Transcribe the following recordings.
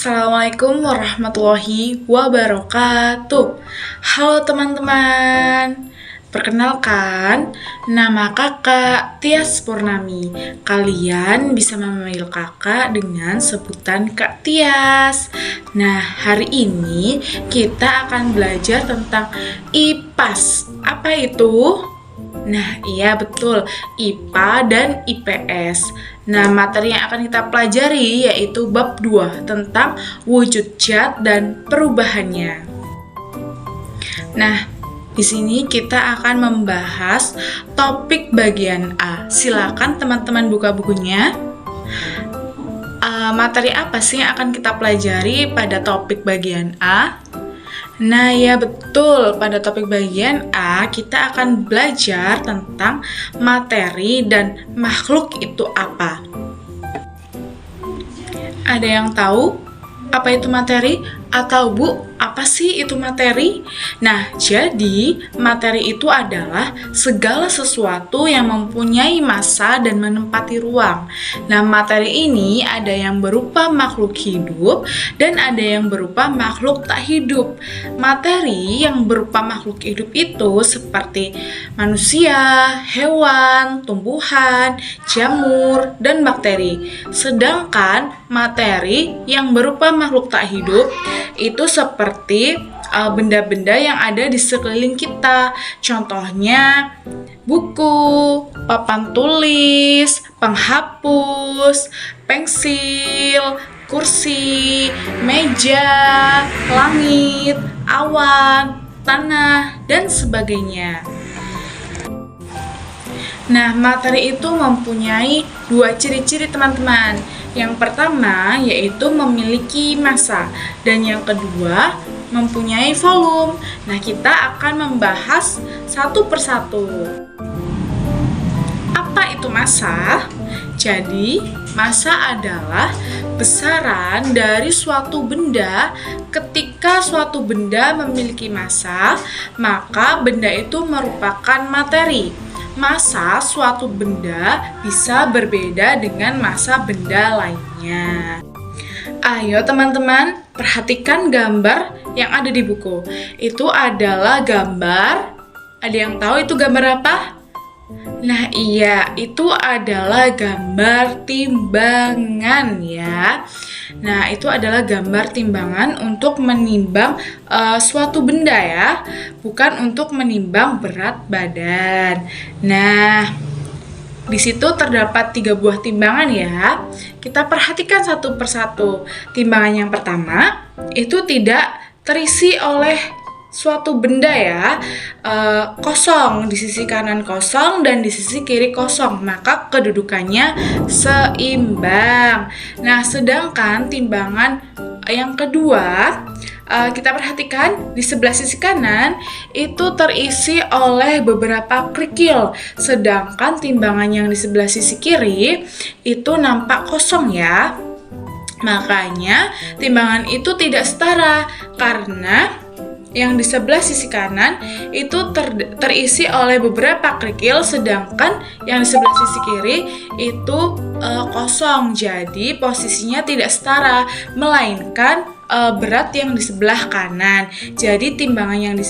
Assalamualaikum warahmatullahi wabarakatuh. Halo teman-teman, perkenalkan, nama kakak Tias Purnami. Kalian bisa memanggil kakak dengan sebutan Kak Tias. Nah, hari ini kita akan belajar tentang IPAS. Apa itu? Nah, iya betul, IPA dan IPS. Nah, materi yang akan kita pelajari yaitu bab 2 tentang wujud zat dan perubahannya. Nah, di sini kita akan membahas topik bagian A. Silakan teman-teman buka bukunya. Materi apa sih yang akan kita pelajari pada topik bagian A? Nah ya betul, pada topik bagian A kita akan belajar tentang materi dan makhluk itu apa. Ada yang tahu apa itu materi? Atau Bu, apa sih itu materi? Nah, jadi materi itu adalah segala sesuatu yang mempunyai massa dan menempati ruang. Nah, materi ini ada yang berupa makhluk hidup dan ada yang berupa makhluk tak hidup. Materi yang berupa makhluk hidup itu seperti manusia, hewan, tumbuhan, jamur, dan bakteri. Sedangkan materi yang berupa makhluk tak hidup itu seperti benda-benda yang ada di sekeliling kita. Contohnya buku, papan tulis, penghapus, pensil, kursi, meja, langit, awan, tanah, dan sebagainya. Nah, materi itu mempunyai dua ciri-ciri teman-teman. Yang pertama yaitu memiliki massa dan yang kedua mempunyai volume. Nah, kita akan membahas satu persatu. Apa itu massa? Jadi, massa adalah besaran dari suatu benda. Ketika suatu benda memiliki massa, maka benda itu merupakan materi. Massa suatu benda bisa berbeda dengan massa benda lainnya. Ayo teman-teman, perhatikan gambar yang ada di buku. Itu adalah gambar, ada yang tahu itu gambar apa? Nah iya, itu adalah gambar timbangan ya. Nah, itu adalah gambar timbangan untuk menimbang suatu benda ya, bukan untuk menimbang berat badan. Nah, di situ terdapat 3 buah timbangan ya. Kita perhatikan satu persatu. Timbangan yang pertama itu tidak terisi oleh suatu benda ya, kosong, di sisi kanan kosong dan di sisi kiri kosong, maka kedudukannya seimbang. Nah, sedangkan timbangan yang kedua, kita perhatikan di sebelah sisi kanan itu terisi oleh beberapa kerikil, sedangkan timbangan yang di sebelah sisi kiri itu nampak kosong ya. Makanya timbangan itu tidak setara karena yang di sebelah sisi kanan itu terisi oleh beberapa kerikil, sedangkan yang di sebelah sisi kiri itu kosong. Jadi posisinya tidak setara, melainkan berat yang di sebelah kanan. Jadi timbangan yang di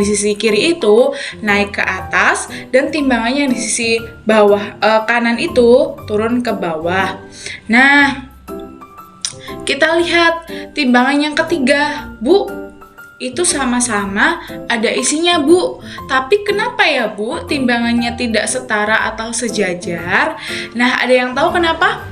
sisi kiri itu naik ke atas dan timbangan yang di sisi bawah kanan itu turun ke bawah. Nah, kita lihat timbangan yang ketiga, Bu. Itu sama-sama ada isinya, Bu. Tapi kenapa ya, Bu, timbangannya tidak setara atau sejajar? Nah, ada yang tahu kenapa?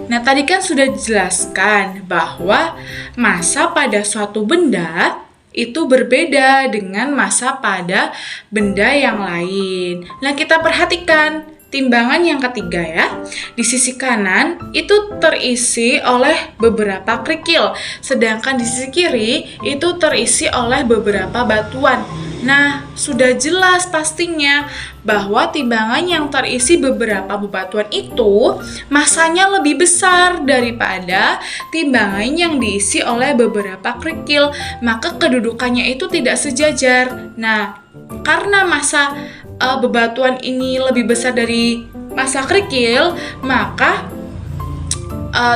Nah, tadi kan sudah dijelaskan bahwa massa pada suatu benda itu berbeda dengan massa pada benda yang lain. Nah, kita perhatikan timbangan yang ketiga ya. Di sisi kanan itu terisi oleh beberapa kerikil, sedangkan di sisi kiri itu terisi oleh beberapa batuan. Nah, sudah jelas pastinya bahwa timbangan yang terisi beberapa bebatuan itu massanya lebih besar daripada timbangan yang diisi oleh beberapa kerikil, maka kedudukannya itu tidak sejajar. Nah, karena massa bebatuan ini lebih besar dari massa kerikil, maka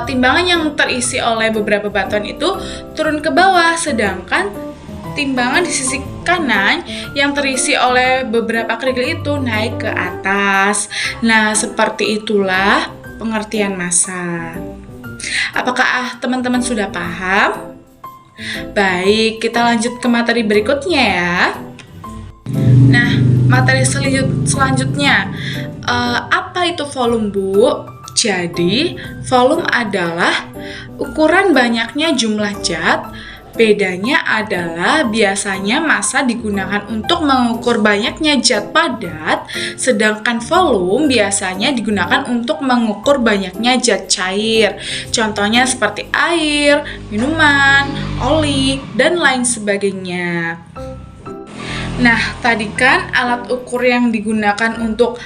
timbangan yang terisi oleh beberapa batuan itu turun ke bawah, sedangkan timbangan di sisi kanan yang terisi oleh beberapa kerikil itu naik ke atas. Nah, seperti itulah pengertian massa. Apakah teman-teman sudah paham? Baik, kita lanjut ke materi berikutnya ya. Nah, materi selanjutnya, apa itu volume, Bu? Jadi, volume adalah ukuran banyaknya jumlah zat. Bedanya adalah biasanya massa digunakan untuk mengukur banyaknya zat padat, sedangkan volume biasanya digunakan untuk mengukur banyaknya zat cair. Contohnya seperti air, minuman, oli, dan lain sebagainya. Nah, tadi kan alat ukur yang digunakan untuk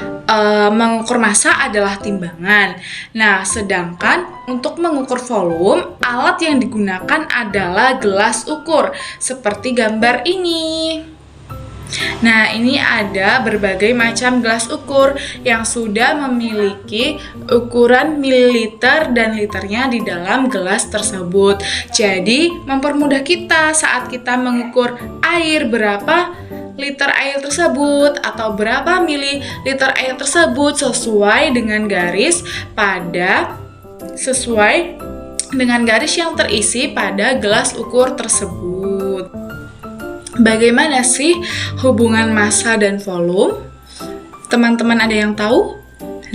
mengukur massa adalah timbangan. Nah, sedangkan untuk mengukur volume, alat yang digunakan adalah gelas ukur, seperti gambar ini. Nah, ini ada berbagai macam gelas ukur yang sudah memiliki ukuran mililiter dan liternya di dalam gelas tersebut. Jadi, mempermudah kita saat kita mengukur air, berapa liter air tersebut atau berapa mililiter air tersebut sesuai dengan garis yang terisi pada gelas ukur tersebut. Bagaimana sih hubungan massa dan volume? Teman-teman ada yang tahu?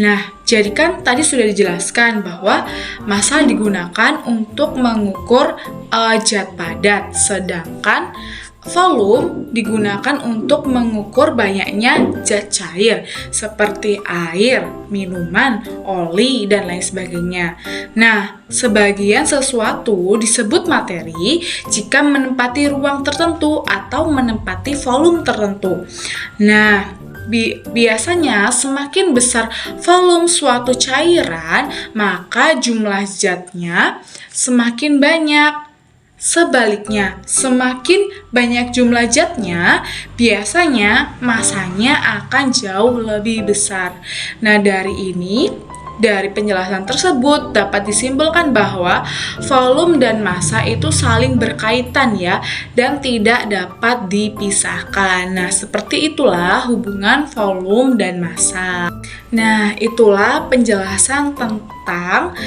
Nah, jadi kan tadi sudah dijelaskan bahwa massa digunakan untuk mengukur zat padat, sedangkan volume digunakan untuk mengukur banyaknya zat cair seperti air, minuman, oli, dan lain sebagainya. Nah, sebagian sesuatu disebut materi jika menempati ruang tertentu atau menempati volume tertentu. Nah, biasanya semakin besar volume suatu cairan, maka jumlah zatnya semakin banyak. Sebaliknya, semakin banyak jumlah zatnya, biasanya massanya akan jauh lebih besar. Nah, dari penjelasan tersebut dapat disimpulkan bahwa volume dan massa itu saling berkaitan ya, dan tidak dapat dipisahkan. Nah, seperti itulah hubungan volume dan massa. Nah, itulah penjelasan tentang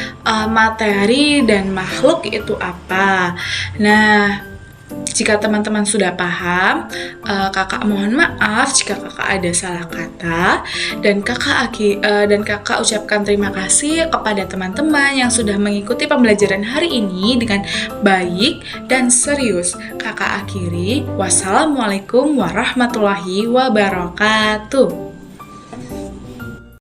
materi dan makhluk itu apa. Nah, jika teman-teman sudah paham, kakak mohon maaf jika kakak ada salah kata, dan kakak ucapkan terima kasih kepada teman-teman yang sudah mengikuti pembelajaran hari ini dengan baik dan serius. Kakak akhiri, wassalamualaikum warahmatullahi wabarakatuh.